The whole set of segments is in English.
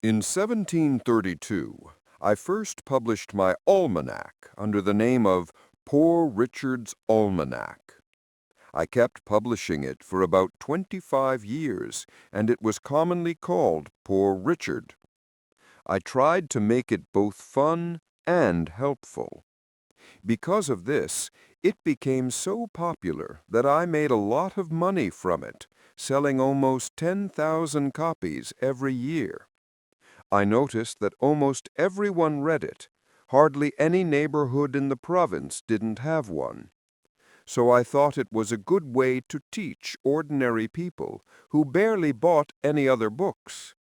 In 1732, I first published my almanac under the name of Poor Richard's Almanac. I kept publishing it for about 25 years, and it was commonly called Poor Richard. I tried to make it both fun and helpful. Because of this, it became so popular that I made a lot of money from it, selling almost 10,000 copies every year. I noticed that almost everyone read it. Hardly any neighborhood in the province didn't have one. So I thought it was a good way to teach ordinary people who barely bought any other books.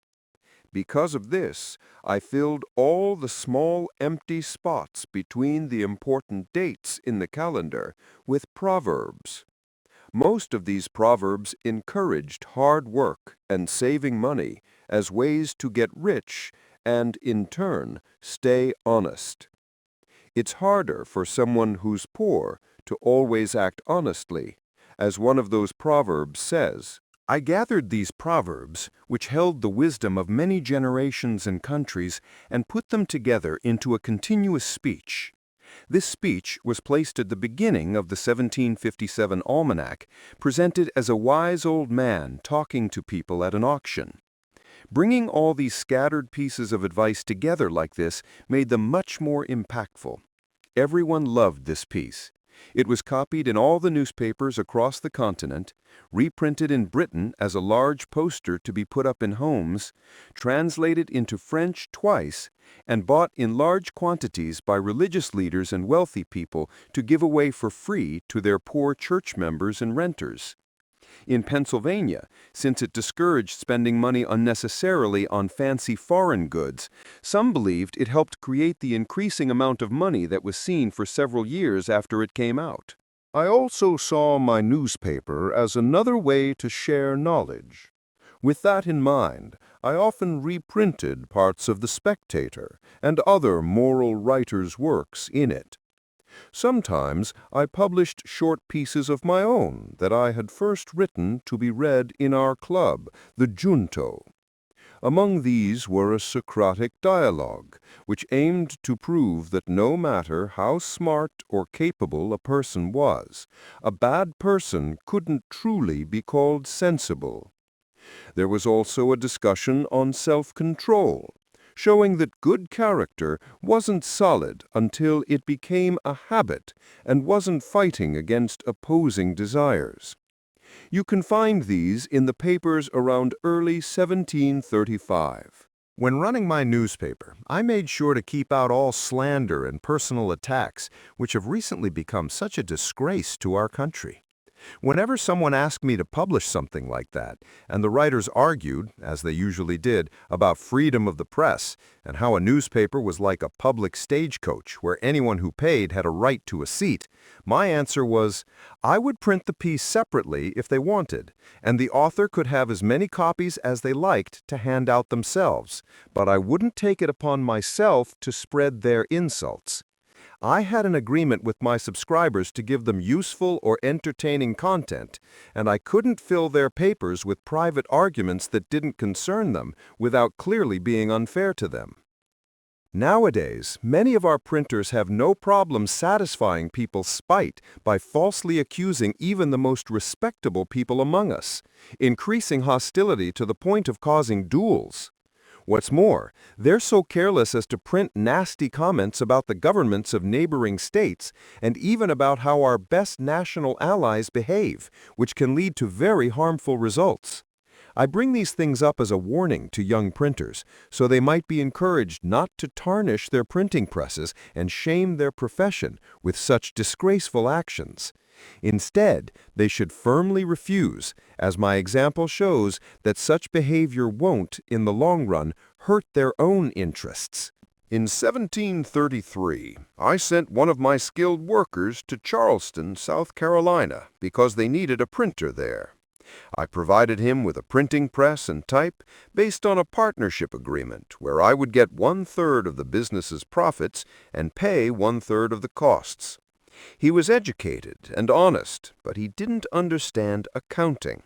Because of this, I filled all the small empty spots between the important dates in the calendar with proverbs. Most of these proverbs encouraged hard work and saving money as ways to get rich and, in turn, stay honest. It's harder for someone who's poor to always act honestly. As one of those proverbs says, I gathered these proverbs, which held the wisdom of many generations and countries, and put them together into a continuous speech. This speech was placed at the beginning of the 1757 almanac, presented as a wise old man talking to people at an auction. Bringing all these scattered pieces of advice together like this made them much more impactful. Everyone loved this piece. It was copied in all the newspapers across the continent, reprinted in Britain as a large poster to be put up in homes, translated into French twice, and bought in large quantities by religious leaders and wealthy people to give away for free to their poor church members and renters. In Pennsylvania, since it discouraged spending money unnecessarily on fancy foreign goods, some believed it helped create the increasing amount of money that was seen for several years after it came out. I also saw my newspaper as another way to share knowledge. With that in mind, I often reprinted parts of The Spectator and other moral writers' works in it. Sometimes I published short pieces of my own that I had first written to be read in our club, the Junto. Among these were a Socratic dialogue, which aimed to prove that no matter how smart or capable a person was, a bad person couldn't truly be called sensible. There was also a discussion on self-control, showing that good character wasn't solid until it became a habit and wasn't fighting against opposing desires. You can find these in the papers around early 1735. When running my newspaper, I made sure to keep out all slander and personal attacks, which have recently become such a disgrace to our country. Whenever someone asked me to publish something like that, and the writers argued, as they usually did, about freedom of the press and how a newspaper was like a public stagecoach where anyone who paid had a right to a seat, my answer was, I would print the piece separately if they wanted, and the author could have as many copies as they liked to hand out themselves, but I wouldn't take it upon myself to spread their insults. I had an agreement with my subscribers to give them useful or entertaining content, and I couldn't fill their papers with private arguments that didn't concern them without clearly being unfair to them. Nowadays, many of our printers have no problem satisfying people's spite by falsely accusing even the most respectable people among us, increasing hostility to the point of causing duels. What's more, they're so careless as to print nasty comments about the governments of neighboring states and even about how our best national allies behave, which can lead to very harmful results. I bring these things up as a warning to young printers, so they might be encouraged not to tarnish their printing presses and shame their profession with such disgraceful actions. Instead, they should firmly refuse, as my example shows that such behavior won't, in the long run, hurt their own interests. In 1733, I sent one of my skilled workers to Charleston, South Carolina, because they needed a printer there. I provided him with a printing press and type based on a partnership agreement where I would get 1/3 of the business's profits and pay 1/3 of the costs. He was educated and honest, but he didn't understand accounting.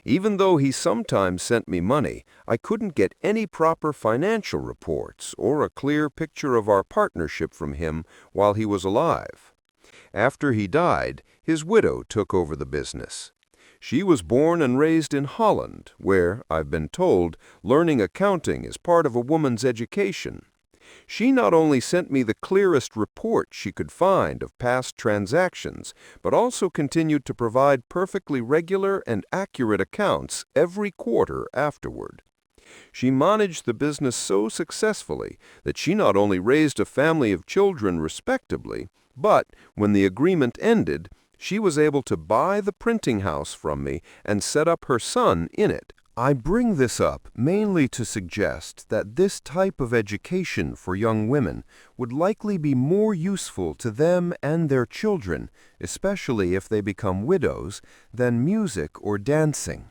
Even though he sometimes sent me money, I couldn't get any proper financial reports or a clear picture of our partnership from him while he was alive. After he died, his widow took over the business. She was born and raised in Holland, where, I've been told, learning accounting is part of a woman's education. She not only sent me the clearest report she could find of past transactions, but also continued to provide perfectly regular and accurate accounts every quarter afterward. She managed the business so successfully that she not only raised a family of children respectably, but, when the agreement ended, she was able to buy the printing house from me and set up her son in it. I bring this up mainly to suggest that this type of education for young women would likely be more useful to them and their children, especially if they become widows, than music or dancing.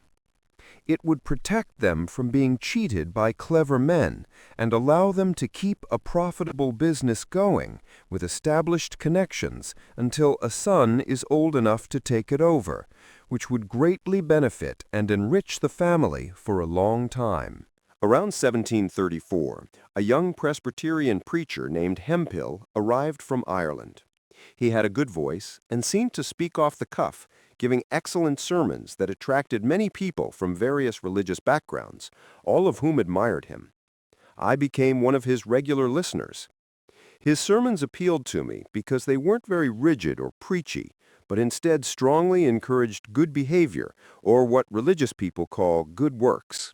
It would protect them from being cheated by clever men and allow them to keep a profitable business going with established connections until a son is old enough to take it over, which would greatly benefit and enrich the family for a long time. Around 1734, a young Presbyterian preacher named Hemphill arrived from Ireland. He had a good voice and seemed to speak off the cuff, giving excellent sermons that attracted many people from various religious backgrounds, all of whom admired him. I became one of his regular listeners. His sermons appealed to me because they weren't very rigid or preachy, but instead strongly encouraged good behavior, or what religious people call good works.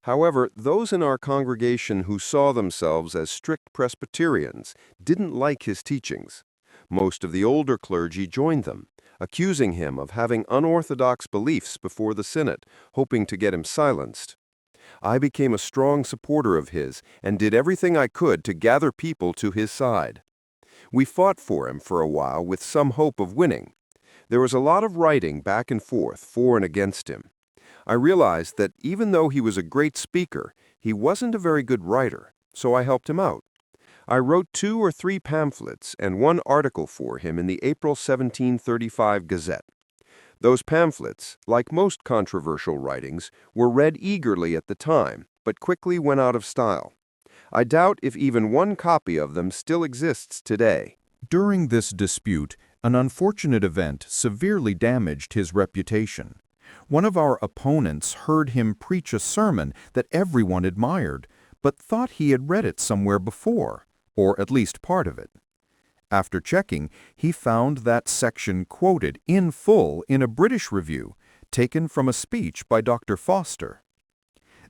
However, those in our congregation who saw themselves as strict Presbyterians didn't like his teachings. Most of the older clergy joined them, accusing him of having unorthodox beliefs before the synod, hoping to get him silenced. I became a strong supporter of his and did everything I could to gather people to his side. We fought for him for a while with some hope of winning. There was a lot of writing back and forth for and against him. I realized that even though he was a great speaker, he wasn't a very good writer, so I helped him out. I wrote 2 or 3 pamphlets and 1 article for him in the April 1735 Gazette. Those pamphlets, like most controversial writings, were read eagerly at the time, but quickly went out of style. I doubt if even 1 copy of them still exists today. During this dispute, an unfortunate event severely damaged his reputation. One of our opponents heard him preach a sermon that everyone admired, but thought he had read it somewhere before, or at least part of it. After checking, he found that section quoted in full in a British review, taken from a speech by Dr. Foster.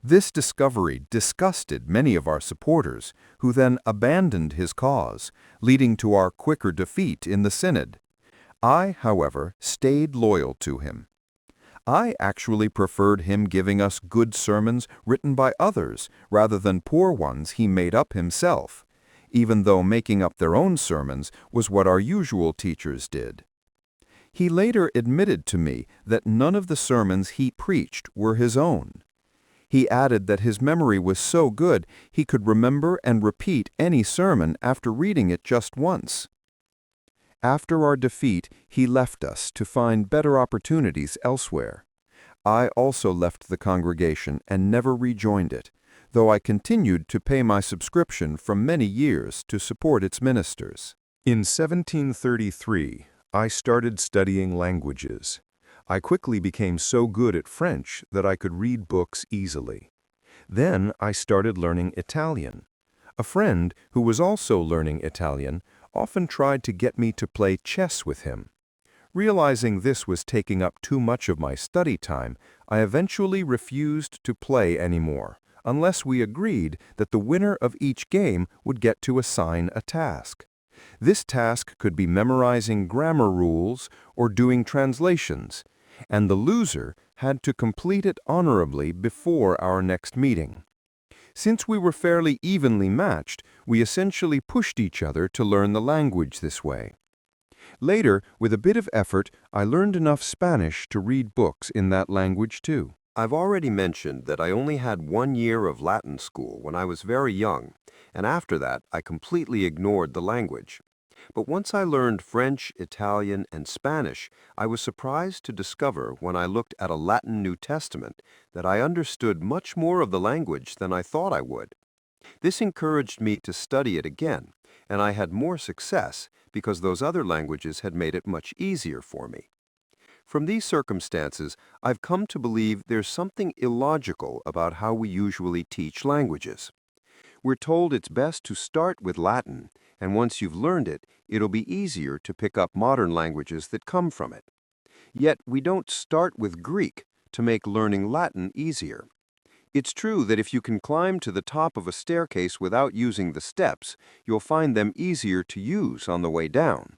This discovery disgusted many of our supporters, who then abandoned his cause, leading to our quicker defeat in the synod. I, however, stayed loyal to him. I actually preferred him giving us good sermons written by others rather than poor ones he made up himself, even though making up their own sermons was what our usual teachers did. He later admitted to me that none of the sermons he preached were his own. He added that his memory was so good he could remember and repeat any sermon after reading it just once. After our defeat, he left us to find better opportunities elsewhere. I also left the congregation and never rejoined it, though I continued to pay my subscription for many years to support its ministers. In 1733, I started studying languages. I quickly became so good at French that I could read books easily. Then I started learning Italian. A friend who was also learning Italian often tried to get me to play chess with him. Realizing this was taking up too much of my study time, I eventually refused to play anymore, unless we agreed that the winner of each game would get to assign a task. This task could be memorizing grammar rules or doing translations, and the loser had to complete it honorably before our next meeting. Since we were fairly evenly matched, we essentially pushed each other to learn the language this way. Later, with a bit of effort, I learned enough Spanish to read books in that language too. I've already mentioned that I only had 1 year of Latin school when I was very young, and after that I completely ignored the language. But once I learned French, Italian, and Spanish, I was surprised to discover when I looked at a Latin New Testament that I understood much more of the language than I thought I would. This encouraged me to study it again, and I had more success because those other languages had made it much easier for me. From these circumstances, I've come to believe there's something illogical about how we usually teach languages. We're told it's best to start with Latin, and once you've learned it, it'll be easier to pick up modern languages that come from it. Yet we don't start with Greek to make learning Latin easier. It's true that if you can climb to the top of a staircase without using the steps, you'll find them easier to use on the way down.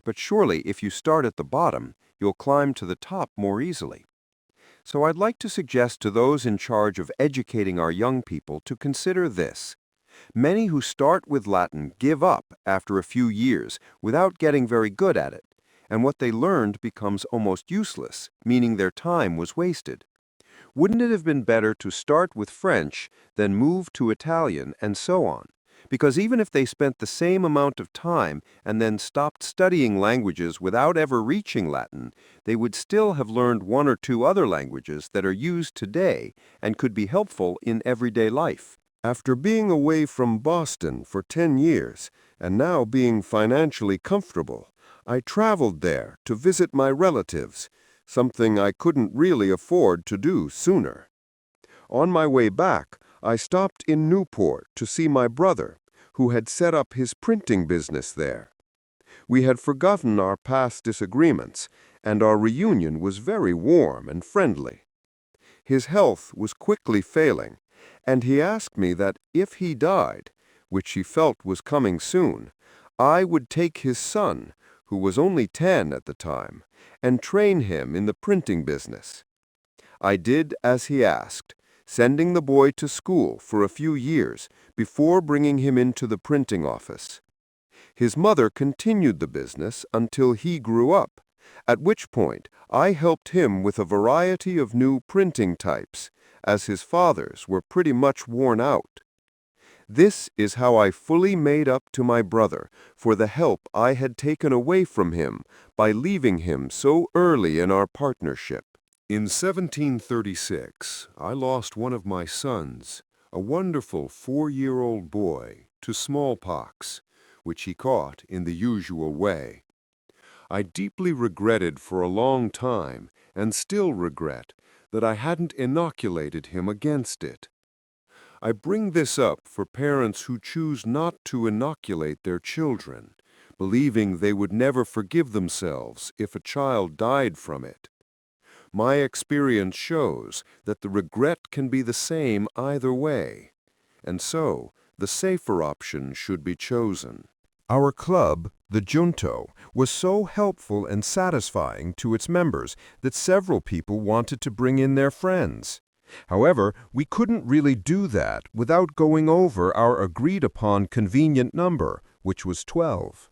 But surely if you start at the bottom, you'll climb to the top more easily. So I'd like to suggest to those in charge of educating our young people to consider this. Many who start with Latin give up after a few years without getting very good at it, and what they learned becomes almost useless, meaning their time was wasted. Wouldn't it have been better to start with French, then move to Italian, and so on? Because even if they spent the same amount of time and then stopped studying languages without ever reaching Latin, they would still have learned one or two other languages that are used today and could be helpful in everyday life. After being away from Boston for 10 years and now being financially comfortable, I traveled there to visit my relatives, something I couldn't really afford to do sooner. On my way back, I stopped in Newport to see my brother, who had set up his printing business there. We had forgotten our past disagreements, and our reunion was very warm and friendly. His health was quickly failing, and he asked me that if he died, which he felt was coming soon, I would take his son, who was only 10 at the time, and train him in the printing business. I did as he asked, sending the boy to school for a few years before bringing him into the printing office. His mother continued the business until he grew up, at which point I helped him with a variety of new printing types, as his father's were pretty much worn out. This is how I fully made up to my brother for the help I had taken away from him by leaving him so early in our partnership. In 1736, I lost one of my sons, a wonderful 4-year-old boy, to smallpox, which he caught in the usual way. I deeply regretted for a long time, and still regret, that I hadn't inoculated him against it. I bring this up for parents who choose not to inoculate their children, believing they would never forgive themselves if a child died from it. My experience shows that the regret can be the same either way, and so the safer option should be chosen. Our club, the Junto, was so helpful and satisfying to its members that several people wanted to bring in their friends. However, we couldn't really do that without going over our agreed-upon convenient number, which was 12.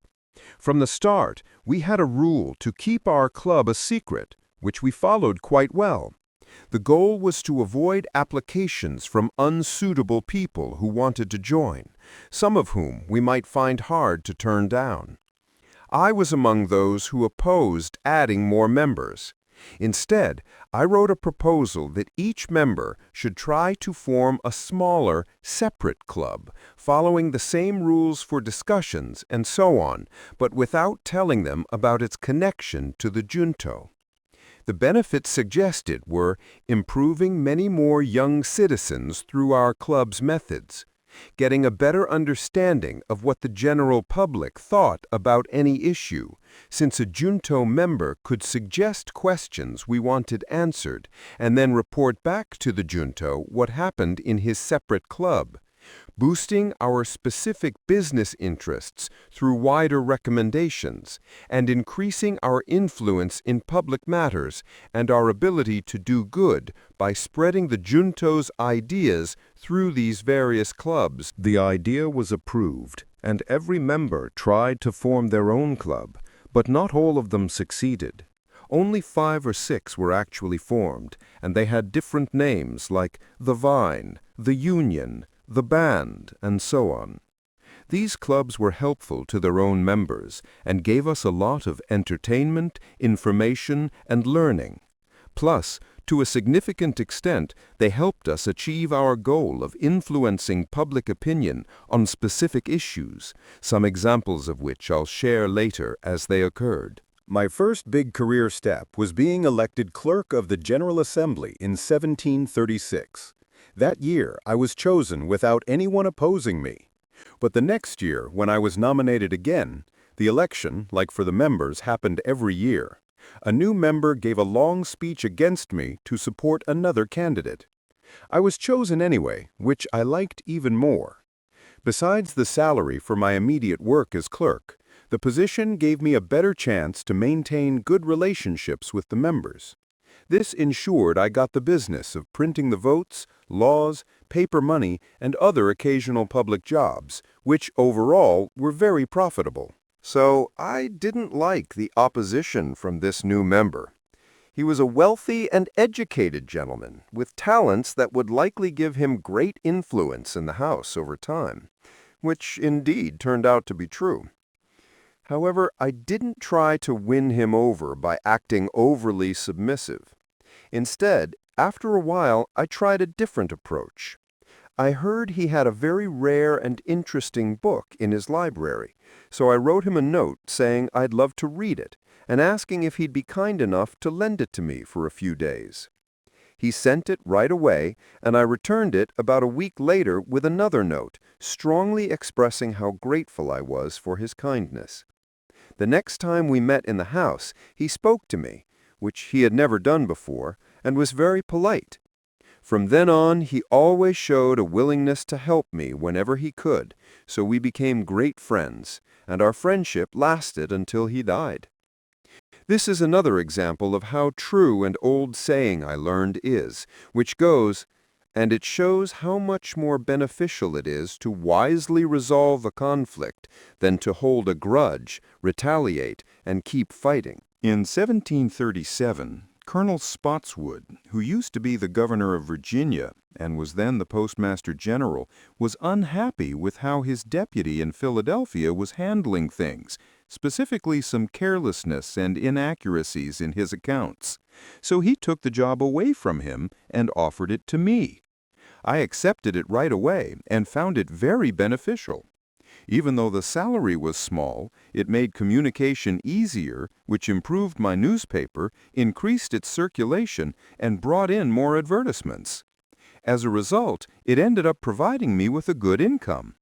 From the start, we had a rule to keep our club a secret, which we followed quite well. The goal was to avoid applications from unsuitable people who wanted to join, some of whom we might find hard to turn down. I was among those who opposed adding more members. Instead, I wrote a proposal that each member should try to form a smaller, separate club, following the same rules for discussions and so on, but without telling them about its connection to the Junto. The benefits suggested were improving many more young citizens through our club's methods, getting a better understanding of what the general public thought about any issue, since a Junto member could suggest questions we wanted answered and then report back to the Junto what happened in his separate club, boosting our specific business interests through wider recommendations, and increasing our influence in public matters and our ability to do good by spreading the Junto's ideas through these various clubs. The idea was approved, and every member tried to form their own club, but not all of them succeeded. Only 5 or 6 were actually formed, and they had different names like the Vine, the Union, the Band, and so on. These clubs were helpful to their own members and gave us a lot of entertainment, information, and learning. Plus, to a significant extent, they helped us achieve our goal of influencing public opinion on specific issues, some examples of which I'll share later as they occurred. My first big career step was being elected clerk of the General Assembly in 1736. That year, I was chosen without anyone opposing me. But the next year, when I was nominated again, the election, like for the members, happened every year. A new member gave a long speech against me to support another candidate. I was chosen anyway, which I liked even more. Besides the salary for my immediate work as clerk, the position gave me a better chance to maintain good relationships with the members. This ensured I got the business of printing the votes, laws, paper money, and other occasional public jobs, which overall were very profitable. So I didn't like the opposition from this new member. He was a wealthy and educated gentleman with talents that would likely give him great influence in the House over time, which indeed turned out to be true. However, I didn't try to win him over by acting overly submissive. Instead, after a while, I tried a different approach. I heard he had a very rare and interesting book in his library, so I wrote him a note saying I'd love to read it and asking if he'd be kind enough to lend it to me for a few days. He sent it right away, and I returned it about a week later with another note, strongly expressing how grateful I was for his kindness. The next time we met in the house, he spoke to me, which he had never done before, and was very polite. From then on, he always showed a willingness to help me whenever he could, so we became great friends, and our friendship lasted until he died. This is another example of how true an old saying I learned is, which goes, "And it shows how much more beneficial it is to wisely resolve a conflict than to hold a grudge, retaliate, and keep fighting." In 1737, Colonel Spotswood, who used to be the governor of Virginia and was then the postmaster general, was unhappy with how his deputy in Philadelphia was handling things, specifically some carelessness and inaccuracies in his accounts. So he took the job away from him and offered it to me. I accepted it right away and found it very beneficial. Even though the salary was small, it made communication easier, which improved my newspaper, increased its circulation, and brought in more advertisements. As a result, it ended up providing me with a good income.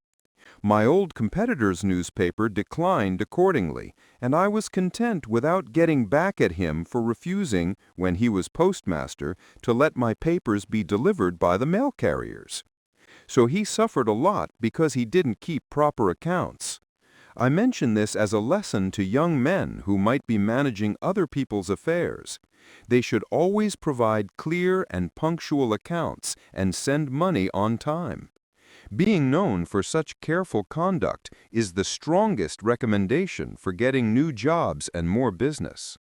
My old competitor's newspaper declined accordingly, and I was content without getting back at him for refusing, when he was postmaster, to let my papers be delivered by the mail carriers. So he suffered a lot because he didn't keep proper accounts. I mention this as a lesson to young men who might be managing other people's affairs. They should always provide clear and punctual accounts and send money on time. Being known for such careful conduct is the strongest recommendation for getting new jobs and more business.